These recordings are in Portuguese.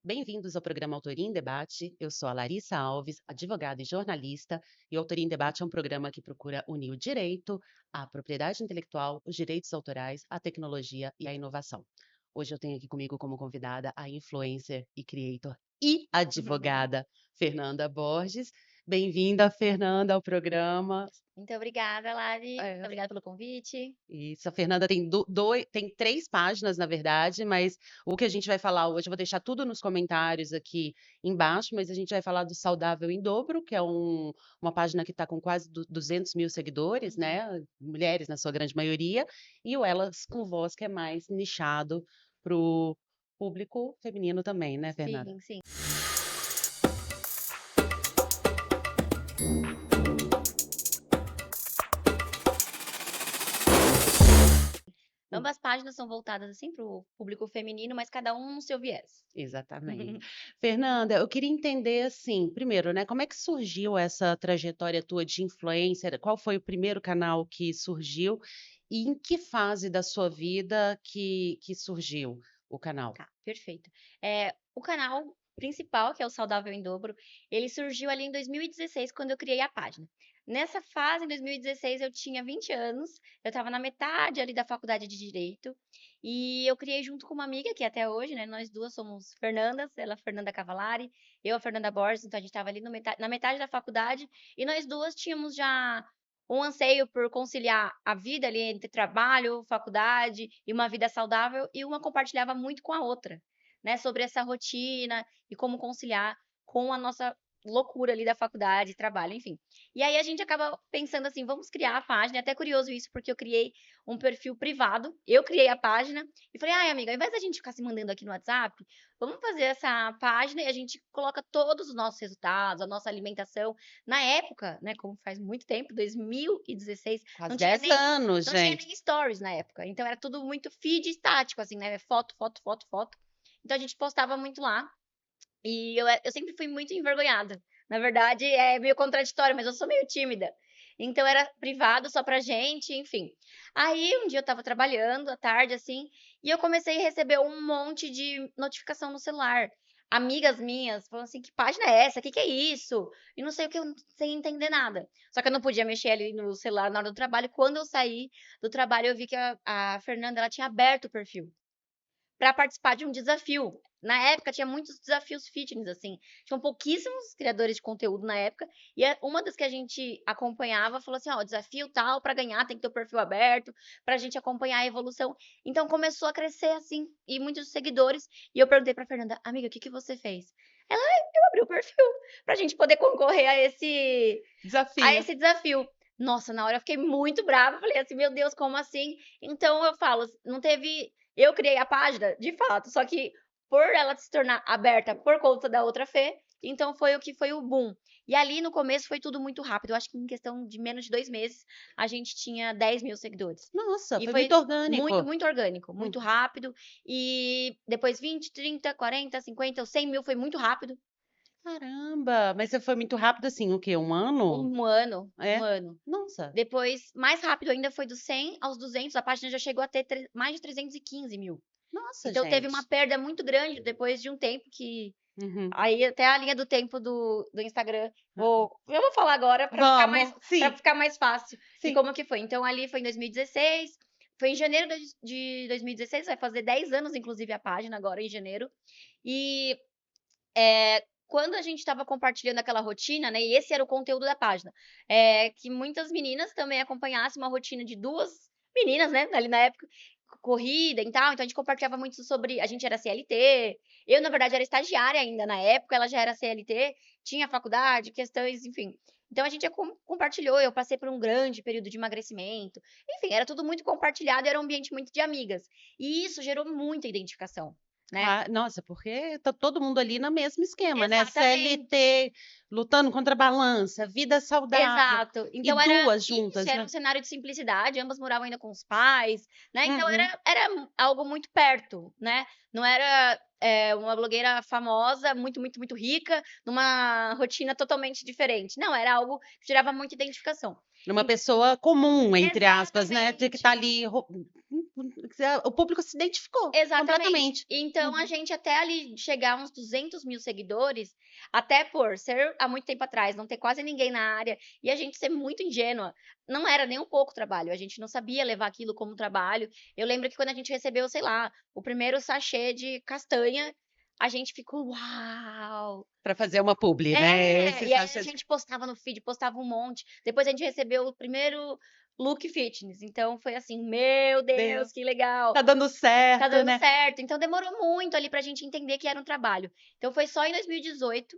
Bem-vindos ao programa Autoria em Debate. Eu sou a Larissa Alves, advogada e jornalista, e o Autoria em Debate é um programa que procura unir o direito, a propriedade intelectual, os direitos autorais, a tecnologia e a inovação. Hoje eu tenho aqui comigo como convidada a influencer e creator e advogada Fernanda Borges. Bem-vinda, Fernanda, ao programa. Muito obrigada, Lari. Muito É, obrigada pelo convite. Isso, a Fernanda tem tem 3 páginas, na verdade, mas o que a gente vai falar hoje eu vou deixar tudo nos comentários aqui embaixo, mas a gente vai falar do Saudável em Dobro, que é uma página que está com quase 200.000 seguidores, Uhum. né, mulheres na sua grande maioria, e o Elas com Voz, que é mais nichado para o público feminino também, né, Fernanda? Sim, sim. Ambas páginas são voltadas assim para o público feminino, mas cada um no seu viés. Exatamente. Fernanda, eu queria entender, assim, primeiro, né, como é que surgiu essa trajetória tua de influencer? Qual foi o primeiro canal que surgiu e em que fase da sua vida que surgiu o canal? Tá, perfeito. O canal principal, que é o Saudável em Dobro, ele surgiu ali em 2016, quando eu criei a página. Nessa fase, em 2016, eu tinha 20 anos, eu estava na metade ali da faculdade de Direito, e eu criei junto com uma amiga, que até hoje, né, nós duas somos Fernandas, ela é Fernanda Cavalari, eu a Fernanda Borges, então a gente estava ali no na metade da faculdade, e nós duas tínhamos já um anseio por conciliar a vida ali entre trabalho, faculdade e uma vida saudável, e uma compartilhava muito com a outra, né, sobre essa rotina e como conciliar com a nossa loucura ali da faculdade, trabalho, enfim. E aí a gente acaba pensando assim, vamos criar a página, é até curioso isso, porque eu criei um perfil privado, eu criei a página e falei: "Ai amiga, ao invés da gente ficar se mandando aqui no WhatsApp, vamos fazer essa página e a gente coloca todos os nossos resultados, a nossa alimentação". Na época, né, como faz muito tempo, 2016, Quase não tinha 10 nem anos, não tinha gente. nem stories na época, então era tudo muito feed estático, assim, né, foto, foto, foto, foto. Então a gente postava muito lá, e eu sempre fui muito envergonhada. Na verdade, é meio contraditório, mas eu sou meio tímida. Então era privado só pra gente, enfim. Aí um dia eu estava trabalhando à tarde, assim, e eu comecei a receber um monte de notificação no celular. Amigas minhas falando assim: "Que página é essa? Que é isso?" E não sei o que, eu sem entender nada. Só que eu não podia mexer ali no celular na hora do trabalho. Quando eu saí do trabalho, eu vi que a Fernanda, ela tinha aberto o perfil para participar de um desafio. Na época tinha muitos desafios fitness, assim, tinham pouquíssimos criadores de conteúdo na época, e uma das que a gente acompanhava falou assim: "Ó, desafio tal para ganhar tem que ter o perfil aberto, pra gente acompanhar a evolução". Então começou a crescer, assim, e muitos seguidores, e eu perguntei pra Fernanda: "Amiga, o que que você fez?". Ela: "Ai, eu abri o perfil pra gente poder concorrer a Desafio. esse desafio". Nossa, na hora eu fiquei muito brava, falei assim: "Meu Deus, como assim?". Então eu falo, não teve, eu criei a página, de fato, só que por ela se tornar aberta por conta da outra Fê, então foi o que foi o boom. E ali no começo foi tudo muito rápido, eu acho que em questão de menos de 2 meses, a gente tinha 10.000 seguidores. Nossa, E foi muito foi muito, orgânico. muito orgânico, Hum, muito rápido, e depois 20, 30, 40, 50, os 100.000 foi muito rápido. caramba, mas você foi muito rápido, assim, o quê? 1 ano? Um ano, um É? ano. Nossa, Depois, mais rápido ainda, foi dos 100 aos 200, a página já chegou a ter mais de 315.000. nossa, Então teve uma gente. perda muito grande depois de um tempo que, Uhum. aí até a linha do tempo do Instagram, eu vou falar agora para ficar mais, Vamos, sim, fácil de sim. como que foi. Então ali foi em 2016, foi em janeiro de 2016, vai fazer 10 anos inclusive a página agora em janeiro. E quando a gente estava compartilhando aquela rotina, né, e esse era o conteúdo da página, que muitas meninas também acompanhassem uma rotina de 2 meninas, né, ali na época, corrida e tal, então a gente compartilhava muito sobre, a gente era CLT, eu na verdade era estagiária ainda na época, ela já era CLT, tinha faculdade, questões, enfim. Então a gente compartilhou, eu passei por um grande período de emagrecimento, enfim, era tudo muito compartilhado, era um ambiente muito de amigas. E isso gerou muita identificação, né. Nossa, porque tá todo mundo ali no mesmo esquema, né, Exatamente. CLT, lutando contra a balança, vida saudável, Exato. e Então era 2 isso, juntas, era né. um cenário de simplicidade, ambas moravam ainda com os pais, né, então Uhum. era algo muito perto, né. Não era uma blogueira famosa, muito, muito, muito rica, numa rotina totalmente diferente. Não, era algo que gerava muita identificação. Uma pessoa comum, entre aspas, né, de que tá Exatamente. ali, o público se identificou Exatamente. completamente. Então, a Uhum. gente até ali chegar uns 200.000 seguidores, até por ser há muito tempo atrás, não ter quase ninguém na área, e a gente ser muito ingênua, não era nem um pouco trabalho, a gente não sabia levar aquilo como trabalho. Eu lembro que quando a gente recebeu, sei lá, o primeiro sachê de castanha, a gente ficou: "Uau!". Pra fazer uma publi, né, É, esse e aí a sachê gente postava no feed, postava um monte. Depois a gente recebeu o primeiro look fitness, então foi assim: "Meu Deus, Deus, que legal!". tá dando Tá certo, dando né. certo. Então demorou muito ali pra gente entender que era um trabalho. Então foi só em 2018,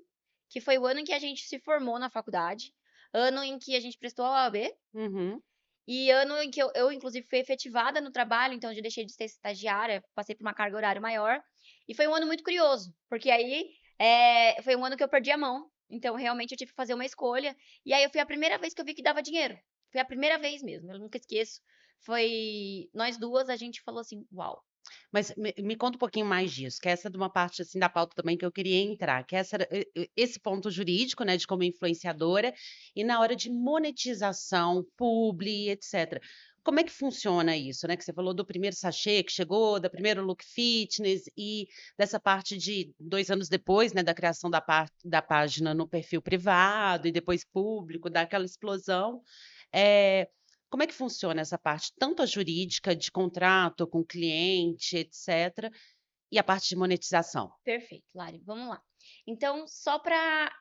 que foi o ano em que a gente se formou na faculdade, ano em que a gente prestou a OAB, Uhum. e ano em que eu inclusive fui efetivada no trabalho, então eu já deixei de ser estagiária, passei por uma carga horária maior. E foi um ano muito curioso, porque aí, foi um ano que eu perdi a mão, então realmente eu tive que fazer uma escolha, e aí foi a primeira vez que eu vi que dava dinheiro. Foi a primeira vez mesmo, eu nunca esqueço. Foi nós 2, a gente falou assim: "Uau". Mas me conta um pouquinho mais disso, que essa é de uma parte, assim, da pauta também que eu queria entrar, que essa era esse ponto jurídico, né, de como influenciadora, e na hora de monetização, publi, etcétera. Como é que funciona isso, né, que você falou do primeiro sachê que chegou, da primeiro look fitness e dessa parte de 2 anos depois, né, da criação da página no perfil privado e depois público, daquela explosão. Eh, Como é que funciona essa parte, tanto a jurídica de contrato com o cliente, etcétera, e a parte de monetização? Perfeito, Lari, vamos lá. Então, só para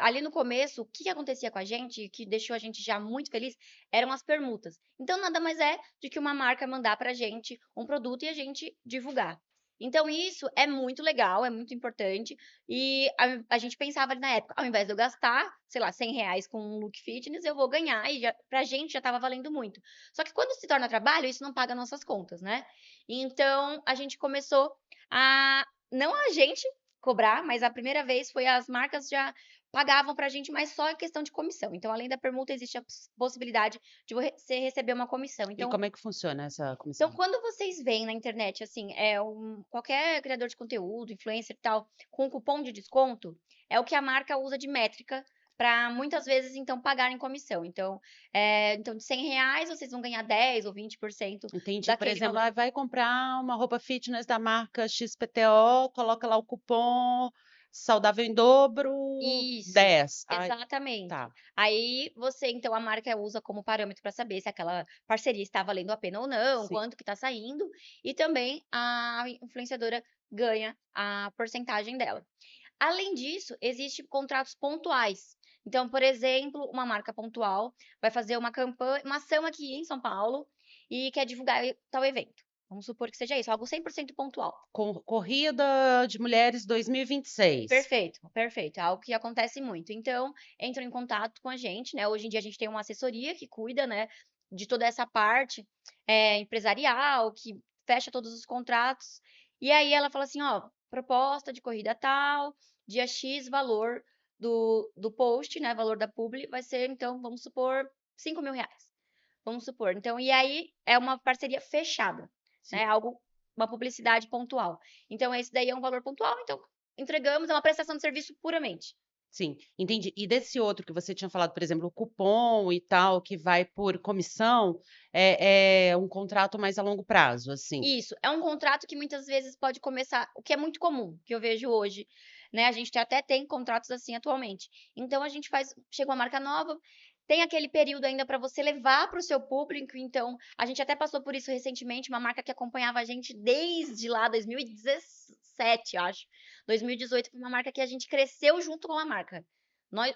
ali no começo, o que que acontecia com a gente, que deixou a gente já muito feliz, eram as permutas. Então, nada mais é do que uma marca mandar pra gente um produto e a gente divulgar. Então, isso é muito legal, é muito importante. E a gente pensava ali na época, ao invés de eu gastar, sei lá, R$ 100 com um look fitness, eu vou ganhar, e já, pra gente já estava valendo muito. Só que quando se torna trabalho, isso não paga nossas contas, né? Então, a gente começou a não a gente cobrar, mas a primeira vez foi as marcas já pagavam pra gente, mas só em questão de comissão. Então, além da permuta, existe a possibilidade de você receber uma comissão. E como é que funciona essa Então, comissão? quando vocês veem na internet, assim, qualquer criador de conteúdo, influencer e tal, com cupom de desconto, é o que a marca usa de métrica para muitas vezes, então, pagarem comissão. Então, então de R$ 100 vocês vão ganhar 10 ou 20% Entendi. Por daquele exemplo, valor. vai comprar uma roupa fitness da marca XPTO, coloca lá o cupom saudável em dobro Isso, 10. Ai, exatamente. tá. Aí você então a marca usa como parâmetro para saber se aquela parceria está valendo a pena ou não, Sim. quanto que está saindo, e também a influenciadora ganha a porcentagem dela. Além disso, existem contratos pontuais. Então, por exemplo, uma marca pontual vai fazer uma campanha, uma ação aqui em São Paulo e quer divulgar tal evento. Vamos supor que seja isso, algo 100% pontual. Corrida de mulheres 2026. Perfeito, perfeito. É algo que acontece muito. Então, entram em contato com a gente, né? Hoje em dia a gente tem uma assessoria que cuida, né, de toda essa parte empresarial, que fecha todos os contratos. E aí ela fala assim, ó, proposta de corrida tal, dia X, valor do post, né? Valor da publi vai ser, então, vamos supor, R$ 5.000. Vamos supor. Então, e aí é uma parceria fechada, né? Sim. Algo, uma publicidade pontual. Então, esse daí é um valor pontual, então entregamos, é uma prestação de serviço puramente. Sim, entendi. E desse outro que você tinha falado, por exemplo, o cupom e tal, que vai por comissão, é um contrato mais a longo prazo, assim? Isso, é um contrato que muitas vezes pode começar, o que é muito comum, que eu vejo hoje, né? A gente até tem contratos assim atualmente. Então a gente faz, chega uma marca nova, tem aquele período ainda para você levar para o seu público. Então, a gente até passou por isso recentemente, uma marca que acompanhava a gente desde lá 2017, acho. 2018 foi uma marca que a gente cresceu junto com a marca.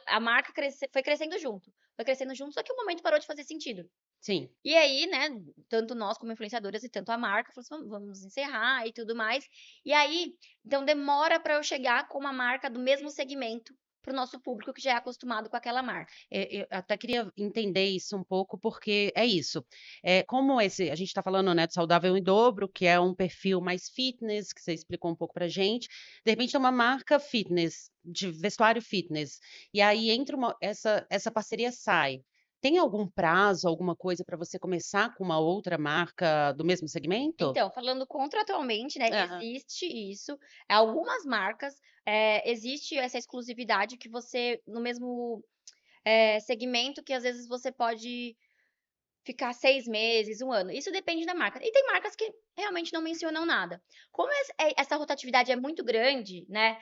A marca foi crescendo junto. Foi crescendo junto, só que o momento parou de fazer sentido. Sim. E aí, né, tanto nós como influenciadoras e tanto a marca falou assim: "Vamos encerrar e tudo mais". E aí, então demora para eu chegar com uma marca do mesmo segmento para o nosso público que já é acostumado com aquela marca. Eu até queria entender isso um pouco, porque é isso. Como esse, a gente está falando, né, do Saudável em Dobro, que é um perfil mais fitness, que você explicou um pouco pra gente. De repente é uma marca fitness, de vestuário fitness. E aí entra essa parceria sai. tem algum prazo, alguma coisa para você começar com uma outra marca do mesmo segmento? Então, falando contratualmente, né, Aham. existe isso. Algumas marcas, existe essa exclusividade que você no mesmo, segmento que às vezes você pode ficar 6 meses, 1 ano, isso depende da marca. E tem marcas que realmente não mencionam nada. Como essa rotatividade é muito grande, né,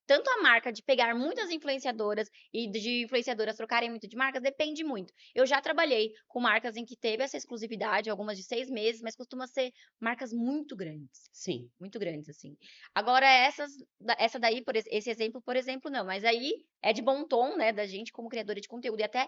tanto a marca de pegar muitas influenciadoras e de influenciadoras trocarem muito de marcas, depende muito. Eu já trabalhei com marcas em que teve essa exclusividade, algumas de 6 meses, mas costuma ser marcas Sim. muito grandes, assim. Agora essa daí, esse exemplo, por exemplo, não, mas aí é de bom tom, né, da gente como criadora de conteúdo e até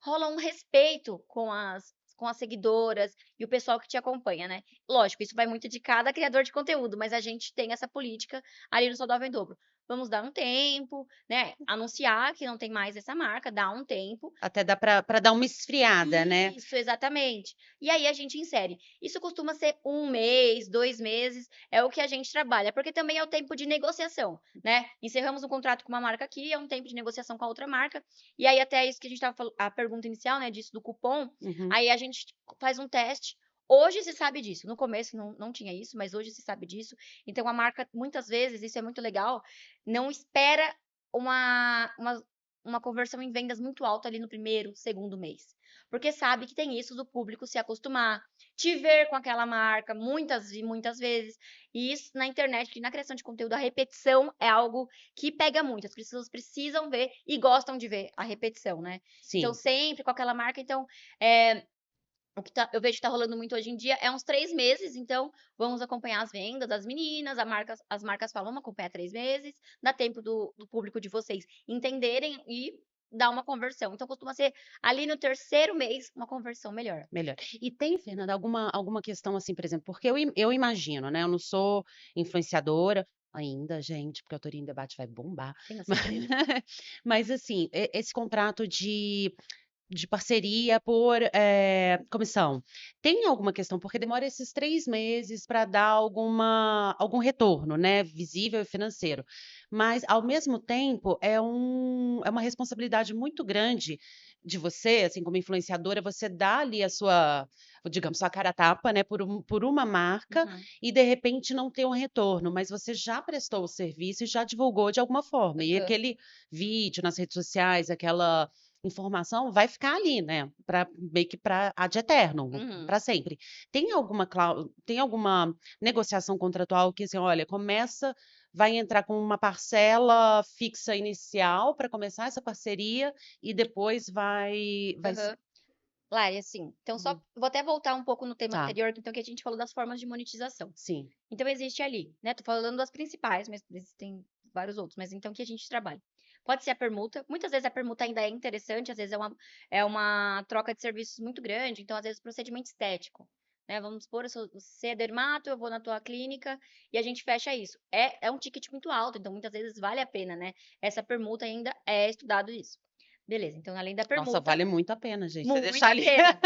rola um respeito com as seguidoras e o pessoal que te acompanha, né. Lógico, isso vai muito de cada criador de conteúdo, mas a gente tem essa política ali no Saudável em Dobro. Vamos dar um tempo, né, anunciar que não tem mais essa marca, dar um tempo. Até dá para dar uma esfriada, né. Isso, exatamente. E aí a gente insere. Isso costuma ser 1 mês, 2 meses, é o que a gente trabalha, porque também é o tempo de negociação, né. Encerramos um contrato com uma marca aqui, é um tempo de negociação com a outra marca, e aí até isso que a gente estava falando a pergunta inicial, né, disso do cupom, Uhum. aí a gente faz um teste. Hoje se sabe disso, no começo não tinha isso, mas hoje se sabe disso. Então a marca, muitas vezes, isso é muito legal, não espera uma conversão em vendas muito alta ali no primeiro, segundo mês. Porque sabe que tem isso do público se acostumar, te ver com aquela marca muitas e muitas vezes. E isso na internet, que na criação de conteúdo, a repetição é algo que pega muito. As pessoas precisam ver e gostam de ver a repetição, né? Então, Sim. sempre com aquela marca. Então, eu vejo que tá rolando muito hoje em dia é uns 3 meses. Então, vamos acompanhar as vendas das meninas. As marcas falam, vamos acompanhar 3 meses. Dá tempo do público de vocês entenderem e dar uma conversão. Então, costuma ser ali no terceiro mês uma conversão melhor. Melhor. E tem, Fernanda, alguma questão, assim, por exemplo, porque eu imagino, né, eu não sou influenciadora ainda, gente, porque a Autoria em Debate vai bombar, Tenho mas certeza. mas assim, esse contrato de parceria por, comissão, tem alguma questão? Porque demora esses 3 meses para dar algum retorno, né, visível e financeiro, mas ao mesmo tempo é uma responsabilidade muito grande de você, assim, como influenciadora, você dá ali a sua, digamos, sua cara a tapa, né, por uma marca Uhum. e de repente não ter um retorno, mas você já prestou o serviço e já divulgou de alguma forma, e Aham. aquele vídeo nas redes sociais, aquela informação vai ficar ali, né, para meio que para ad eternum, Uhum. para sempre. Tem alguma negociação contratual que, assim, olha, vai entrar com uma parcela fixa inicial para começar essa parceria e depois vai se Aham. Lari, assim, então só uhum. vou até voltar um pouco no tema Tá, anterior, então, que a gente falou das formas de monetização. sim, Então existe ali, né, tô falando das principais, mas existem vários outros, mas então que a gente trabalha. Pode ser a permuta, muitas vezes a permuta ainda é interessante, às vezes é uma troca de serviços muito grande, então às vezes procedimento estético, né, vamos supor, você é dermato, eu vou na tua clínica e a gente fecha isso. É um ticket muito alto, então muitas vezes vale a pena, né, essa permuta ainda é estudado isso. Beleza, então além da nossa, permuta, vale muito a pena, gente, você muito deixar a ali pena.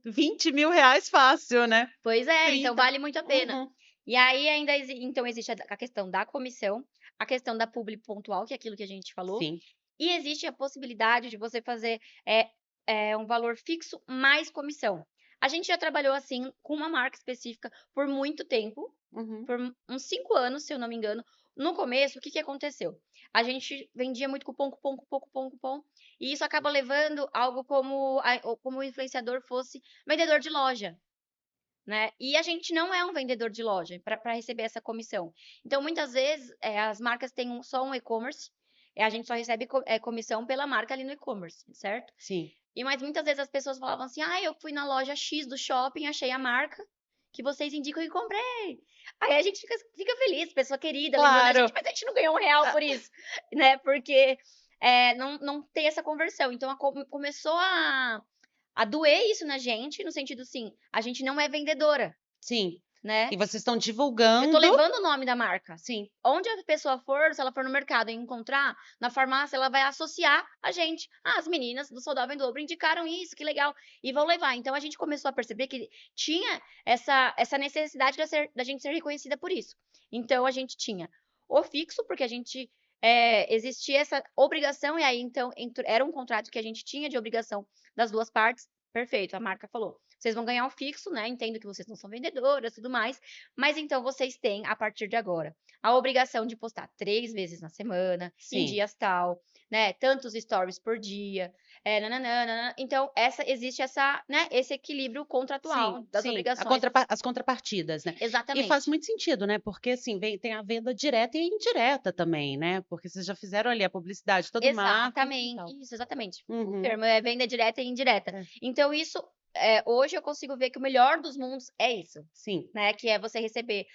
20.000 reais fácil, né, Pois é, então 30. vale muito a pena. Uhum, E aí ainda então existe a questão da comissão, a questão da publi pontual, que é aquilo que a gente falou, sim, e existe a possibilidade de você fazer, um valor fixo mais comissão. A gente já trabalhou assim com uma marca específica por muito tempo, uhum. por uns 5 anos, se eu não me engano. No começo, o que que aconteceu? A gente vendia muito cupom, cupom, cupom, cupom, cupom, e isso acaba levando algo como o influenciador fosse vendedor de loja. Né, e a gente não é um vendedor de loja para receber essa comissão. Então, muitas vezes, as marcas têm só um e-commerce, a gente só recebe comissão pela marca ali no e-commerce, certo? Sim, Mas muitas vezes as pessoas falavam assim: "Ah, eu fui na loja X do shopping, achei a marca que vocês indicam e comprei". Aí a gente fica feliz, pessoa querida, lembrando da gente, claro. mas a gente não ganhou R$ 1 por isso, né, porque, não tem essa conversão. Então começou a doer isso na gente, no sentido assim, a gente não é vendedora, Sim. né. E vocês estão Eu tô divulgando levando o nome da marca. sim, Onde a pessoa for, se ela for no mercado e encontrar, na farmácia, ela vai associar a gente. "Ah, as meninas do Saudável em Dobro indicaram isso, que legal", e vão levar. Então a gente começou a perceber que tinha essa necessidade da gente ser reconhecida por isso. Então a gente tinha o fixo, porque a gente existia essa obrigação, e aí então era um contrato que a gente tinha de obrigação das 2 partes, perfeito, a marca falou: "Vocês vão ganhar um fixo, né, entendo que vocês não são vendedoras, tudo mais, mas então vocês têm, a partir de agora, a obrigação de postar 3 vezes na semana, em Sim. dias tal, né, tantos stories por dia, nã-nã-nã, nã-nã". Então existe essa, né, esse equilíbrio Sim, contratual das sim, obrigações. as contrapartidas, né. E faz Exatamente. muito sentido, né, porque, assim, tem a venda direta e indireta também, né, porque vocês já fizeram ali a publicidade, todo o marketing e Exatamente, tal. isso, exatamente. O Uhum. termo é venda direta e indireta. É, Então isso, hoje eu consigo ver que o melhor dos mundos é isso, sim. né, que é você receber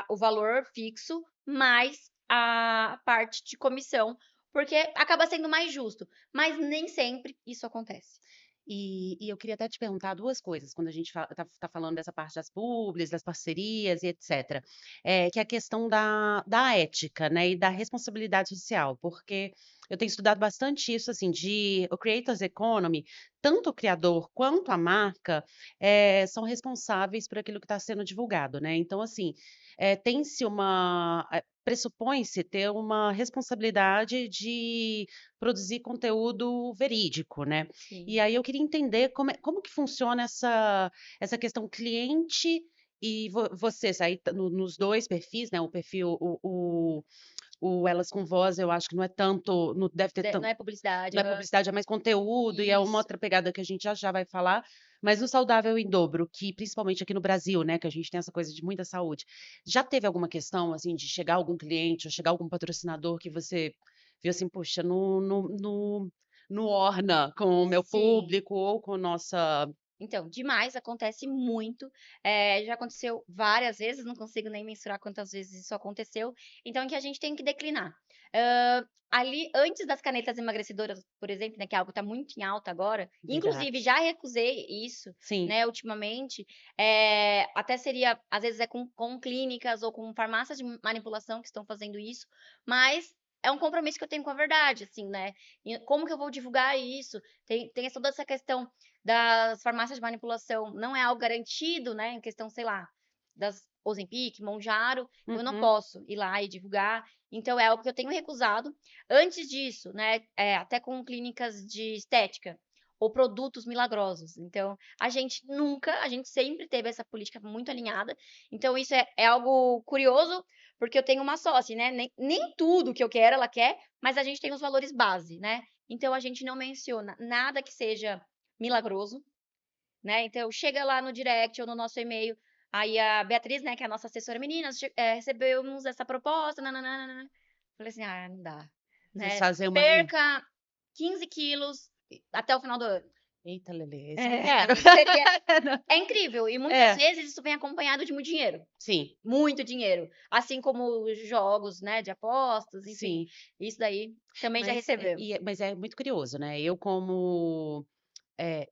o valor fixo, mais a parte de comissão, porque acaba sendo mais justo, mas nem sempre isso acontece. E eu queria até te perguntar 2 coisas, quando a gente tá falando dessa parte das publis, das parcerias e etcétera. Que é a questão da ética, né, e da responsabilidade social, porque eu tenho estudado bastante isso, assim, de o creators economy, tanto o criador quanto a marca, são responsáveis por aquilo que está sendo divulgado, né. Então, assim, tem-se pressupõe-se ter uma responsabilidade de produzir conteúdo verídico, né. E Sim. aí eu queria entender como que funciona essa questão cliente e vocês aí nos 2 perfis, né, o perfil o Elas com Voz eu acho que não é tanto não deve ter Não é publicidade, não é aham. publicidade, é mais conteúdo e é uma Isso. outra pegada que a gente já já vai falar, mas no Saudável em Dobro, que principalmente aqui no Brasil, né, que a gente tem essa coisa de muita saúde, já teve alguma questão, assim, de chegar algum cliente ou chegar algum patrocinador que você viu assim: "Puxa, não orna com o meu Sim. público ou com nossa". Então, demais, acontece muito, já aconteceu várias vezes, não consigo nem mensurar quantas vezes isso aconteceu, então que a gente tem que declinar. Ali, antes das canetas emagrecedoras, por exemplo, né, que é algo que tá muito em alta agora, inclusive Verdade. já recusei isso, Sim. né, ultimamente, até seria às vezes é com clínicas ou com farmácias de manipulação que estão fazendo isso, mas é um compromisso que eu tenho com a verdade, assim, né, e como que eu vou divulgar isso? Tem toda essa questão das farmácias de manipulação, não é algo garantido, né, em questão, sei lá, das Ozempic, Mounjaro, então eu não Uhum. posso ir lá e divulgar, então é algo que eu tenho recusado. Antes disso, né, até com clínicas de estética ou produtos milagrosos, então a gente sempre teve essa política muito alinhada, então isso é algo curioso, porque eu tenho uma sócia, né, nem tudo que eu quero ela quer, mas a gente tem os valores base, né, então a gente não menciona nada que seja milagroso, né, então chega lá no direct ou no nosso e-mail, aí a Beatriz, né, que é a nossa assessora: "Meninas, recebemos essa proposta, nã-nã-nã". Falei assim: "Ah, não dá", Vocês né. fazem uma "Perca 15 quilos até o final do ano". eita Lelê, esse eu não É, quero. seria é incrível e muitas É, vezes isso vem acompanhado de sim, muito dinheiro, assim como os jogos, né, de apostas, enfim, sim. isso daí também já recebemos. Mas é muito curioso, né, eu como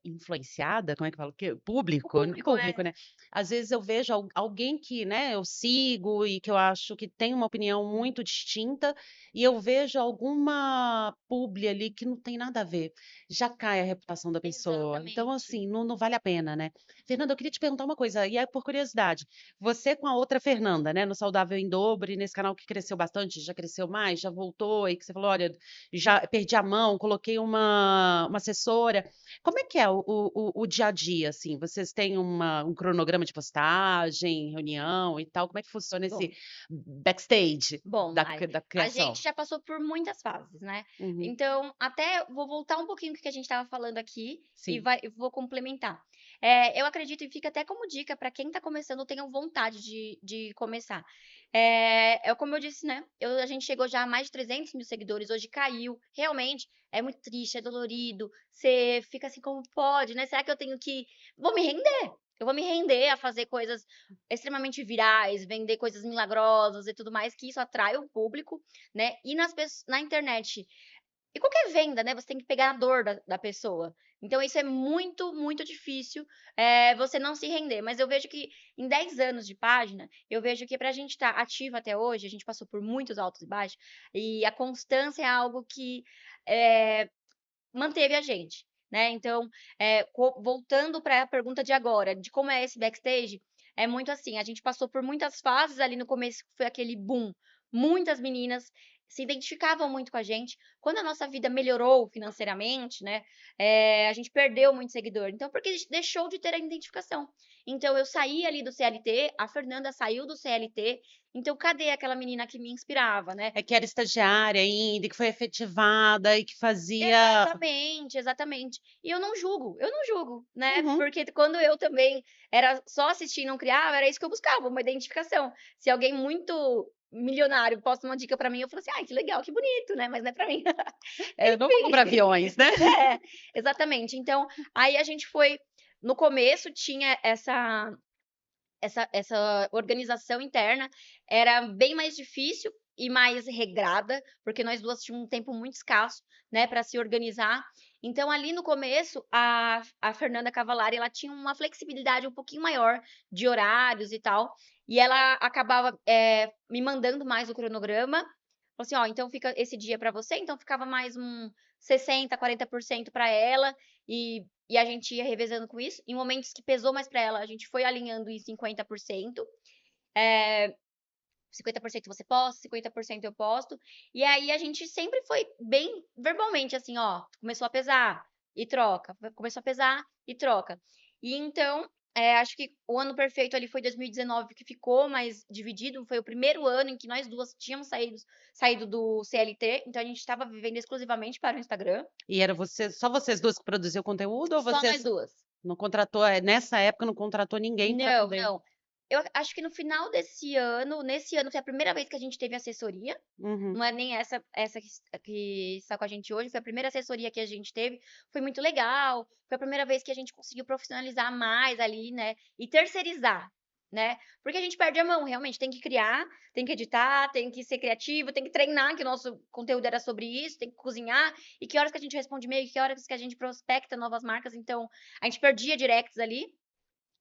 influenciada, como é que fala? O Público, público público, né. Às vezes eu vejo alguém que, né, eu sigo e que eu acho que tem uma opinião muito distinta, e eu vejo alguma publi ali que não tem nada a ver, já cai a reputação da pessoa. Então, exatamente. assim, não vale a pena, né. Fernanda, eu queria te perguntar uma coisa, e é por curiosidade, você com a outra Fernanda, né, no Saudável em Dobro e nesse canal que cresceu bastante, já cresceu mais, já voltou e que você falou: "Olha, já perdi a mão, coloquei uma assessora". Como é que é o dia a dia, assim? Vocês têm um cronograma de postagem, reunião e tal? Como é que funciona esse Bom backstage Bom, da a criação? gente já passou por muitas fases, né. Uhum. Então, até vou voltar um pouquinho do que a gente estava falando aqui e Sim. vou complementar. Eu acredito e fica até como dica para quem está começando ou tenham vontade de começar. Como eu disse, né, a gente chegou já a mais de 300.000 seguidores, hoje caiu. Realmente, é muito triste, é dolorido, você fica assim: "Como pode, né, será que eu tenho que vou me render, eu vou me render a fazer coisas extremamente virais, vender coisas milagrosas e tudo mais, que isso atrai o público, né, e na internet e qualquer venda, né, você tem que pegar a dor da pessoa. Então isso é muito, muito difícil, você não se render, mas eu vejo que em 10 anos de página, eu vejo que pra gente estar ativa até hoje, a gente passou por muitos altos e baixos, e a constância é algo que, eh manteve a gente, né, então, voltando para a pergunta de agora, de como é esse backstage, é muito assim, a gente passou por muitas fases ali no começo, foi aquele boom, muitas meninas, se identificavam muito com a gente. Quando a nossa vida melhorou financeiramente, né, a gente perdeu muito seguidor. Então, porque a gente deixou de ter a identificação. Então, eu saí ali do CLT, a Fernanda saiu do CLT, então cadê aquela menina que me inspirava, né? É que era estagiária ainda, que foi efetivada e que fazia. Exatamente, exatamente. E eu não julgo, né? Uhum. Porque quando eu também era só assistir e não criava, era isso que eu buscava, uma identificação. Se alguém muito milionário posta uma dica pra mim, eu falo assim: "Ai, que legal, que bonito, né? Mas não é pra mim". Eu não vou comprar Enfim. aviões, né? É, exatamente. Então, aí a gente foi no começo tinha essa organização interna, era bem mais difícil e mais regrada, porque nós 2 tínhamos um tempo muito escasso, né, para se organizar. Então, ali no começo, a Fernanda Cavallari, ela tinha uma flexibilidade um pouquinho maior de horários e tal, e ela acabava, me mandando mais o cronograma, falou assim: "Ó, então fica esse dia para você", então ficava mais um 60, 40% para ela, e a gente ia revezando com isso. Em momentos que pesou mais pra ela, a gente foi alinhando em 50%. 50% você posta, 50% eu posto. E aí a gente sempre foi bem verbalmente assim, ó, começou a pesar e troca, começou a pesar e troca. E então, acho que o ano perfeito ali foi 2019 que ficou mais dividido, foi o primeiro ano em que nós 2 tínhamos saído do CLT, então a gente estava vivendo exclusivamente para o Instagram, E era você, só vocês duas que produziam conteúdo ou só nós vocês 2. não contratou, nessa época não contratou ninguém para Não, poder. não. Eu acho que no final desse ano nesse ano foi a primeira vez que a gente teve assessoria, Uhum. não é nem essa que está com a gente hoje, foi a primeira assessoria que a gente teve, foi muito legal, foi a primeira vez que a gente conseguiu profissionalizar mais ali, né, e terceirizar, né, porque a gente perde a mão, realmente, tem que criar, tem que editar, tem que ser criativo, tem que treinar, que o nosso conteúdo era sobre isso, tem que cozinhar, e que horas que a gente responde e-mail, que horas que a gente prospecta novas marcas, então, a gente perdia directs ali,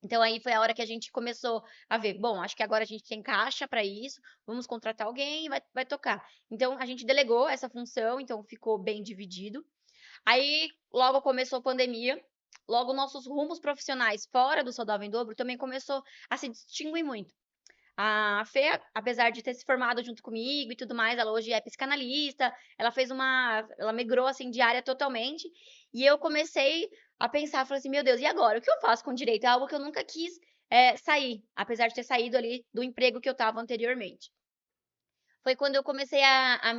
então aí foi a hora que a gente começou a ver: "Bom, acho que agora a gente tem caixa para isso, vamos contratar alguém e vai tocar". Então a gente delegou essa função, então ficou bem dividido. Aí logo começou a pandemia, logo nossos rumos profissionais fora do Saudável em Dobro também começou a se distinguir muito. A Fê, apesar de ter se formado junto comigo e tudo mais, ela hoje é psicanalista, ela migrou, assim, de área totalmente, e eu comecei a pensar, falei assim: "Meu Deus, e agora? O que eu faço com direito?". É algo que eu nunca quis, sair, apesar de ter saído ali do emprego que eu estava anteriormente. Foi quando eu comecei a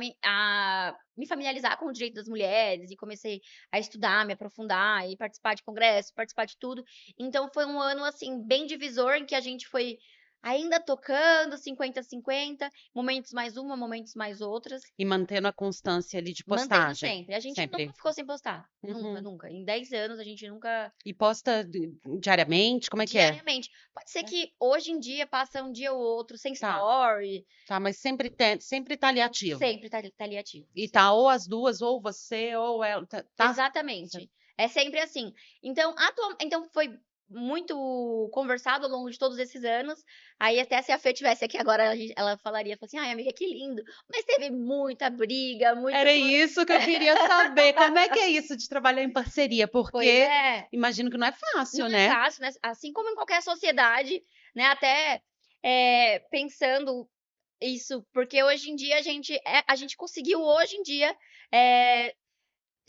me familiarizar com o direito das mulheres e comecei a estudar, me aprofundar e participar de congresso, participar de tudo. Então foi um ano, assim, bem divisor em que a gente foi ainda tocando 50-50, momentos mais uma, momentos mais outras, E mantendo a constância ali de mantendo postagem, sempre. A gente nunca sempre. ficou sem postar, nunca, Uhum. nunca. Em 10 anos a gente nunca. E posta diariamente, como é que é? Diariamente. Pode ser É. que hoje em dia passa um dia ou outro sem Tá, story, tá, mas sempre tá ali ativo. sempre tá ali ativo, E sempre. tá ou as duas, ou você, ou ela, tá. Exatamente. É sempre assim. Então foi muito conversado ao longo de todos esses anos, aí até se a Fê tivesse aqui agora, ela falaria assim: "Ai amiga, que lindo", mas teve muita briga, muito Era isso que eu queria saber, como é que é isso de trabalhar em parceria? pois Porque é, imagino que não é não fácil, é né? fácil, né, assim como em qualquer sociedade, né, até, pensando isso, porque hoje em dia a gente conseguiu hoje em dia, eh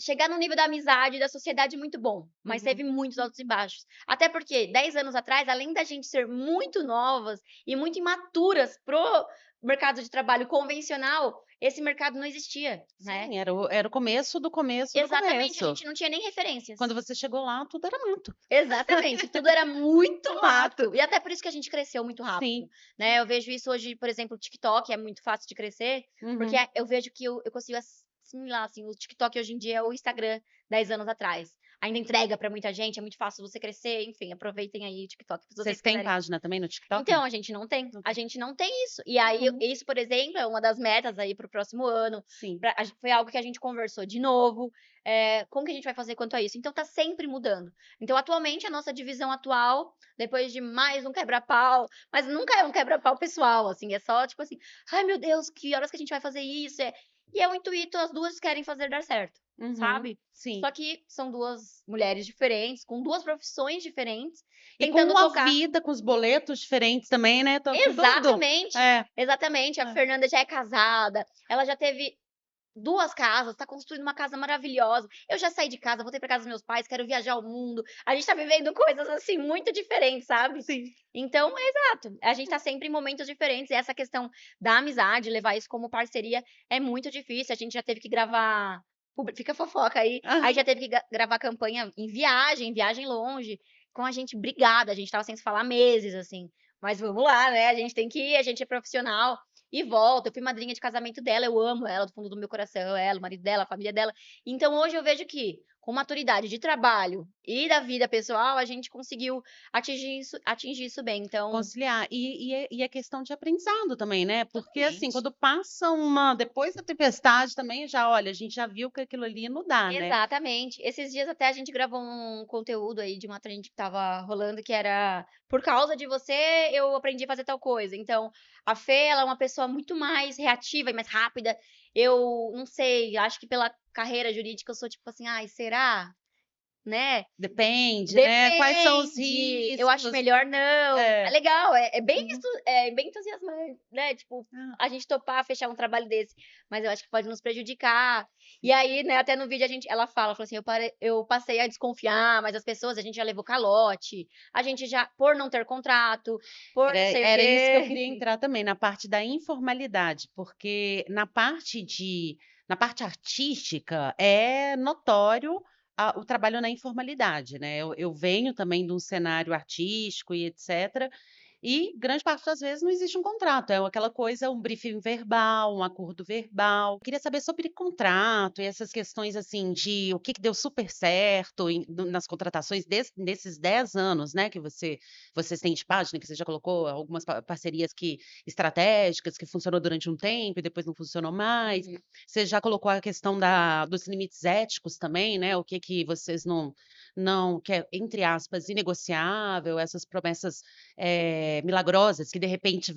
chegar no nível da amizade, da sociedade muito bom, mas Uhum. teve muitos altos e baixos. Até porque 10 anos atrás, além da gente ser muito novas e muito imaturas pro mercado de trabalho convencional, esse mercado não existia, né. Sim, era o começo do começo do Exatamente, a começo. gente não tinha nem referências. Quando você chegou lá, tudo era mato. Exatamente, tudo era muito Muito mato. mato. E até por isso que a gente cresceu muito Sim. rápido, né. Eu vejo isso hoje, por exemplo, o TikTok é muito fácil de crescer, porque Uhum. eu vejo que eu consigo assimilar, assim, o TikTok hoje em dia é o Instagram 10 anos atrás. Ainda entrega pra muita gente, é muito fácil você crescer, enfim, aproveitem aí o TikTok se vocês Vocês têm quiserem. página também no TikTok? Então, a gente não tem, Não a tem. gente não tem isso. E aí, Uhum. isso, por exemplo, é uma das metas aí para o próximo ano, Sim. foi algo que a gente conversou de novo, como que a gente vai fazer quanto a isso? Então tá sempre mudando. Então, atualmente, a nossa divisão atual, depois de mais um quebra-pau, mas nunca é um quebra-pau pessoal, assim, é só tipo assim: "Ai meu Deus, que horas que a gente vai fazer isso?". e é o intuito, as duas querem fazer dar certo, Uhum, sabe? sim. Só que são duas mulheres diferentes, com duas profissões diferentes, E com tentando a tocar. vida, com os boletos diferentes também, né, tá tudo Exatamente, é, exatamente. A é. Fernanda já é casada, ela já teve 2 casas, tá construindo uma casa maravilhosa. Eu já saí de casa, voltei pra casa dos meus pais, quero viajar o mundo. A gente tá vivendo coisas, assim, muito diferentes, sabe. Sim. Então, exato, a gente tá sempre em momentos diferentes e essa questão da amizade, levar isso como parceria é muito difícil. A gente já teve que gravar fica a fofoca aí Aham. já teve que gravar campanha em viagem longe, com a gente brigada, a gente estava sem se falar meses, assim. Mas vamos lá, né, a gente tem que ir, a gente é profissional. E volta, eu fui madrinha de casamento dela, eu amo ela do fundo do meu coração, ela, o marido dela, a família dela. Então hoje eu vejo que, com maturidade de trabalho e da vida pessoal, a gente conseguiu atingir isso bem, então Conciliar. E é questão de aprendizado também, né, porque, assim, totalmente. quando passa uma depois da tempestade também já olha, a gente já viu que aquilo ali não dá, né. Exatamente. Esses dias até a gente gravou um conteúdo aí de uma trend que estava rolando, que era: "Por causa de você, eu aprendi a fazer tal coisa". Então, a Fê, ela é uma pessoa muito mais reativa e mais rápida. Eu não sei, acho que pela carreira jurídica eu sou tipo assim: "Ai, será?", né. Depende, né, quais são os Depende, eu acho riscos. melhor não. É É. legal, é bem Uhum. bem entusiasmante, né, tipo, Ah, a gente topar fechar um trabalho desse, mas eu acho que pode nos prejudicar. E aí, né, até no vídeo ela falou assim: "Eu passei a desconfiar, mas as pessoas a gente já levou calote, a gente já por não ter contrato, por era não sei o era isso que eu quê". queria entrar também, na parte da informalidade, porque na parte artística é notório o trabalho na informalidade, né. Eu venho também de um cenário artístico e etcétera, e grande parte das vezes não existe um contrato, é aquela coisa, um briefing verbal, um acordo verbal. Queria saber sobre contrato e essas questões, assim, de o que que deu super certo nas contratações desses 10 anos, né, que vocês têm de página, que você já colocou algumas parcerias estratégicas, que funcionou durante um tempo e depois não funcionou mais. Uhum. Você já colocou a questão dos limites éticos também, né, o que que vocês não que é, entre aspas, "inegociável", essas promessas milagrosas, que de repente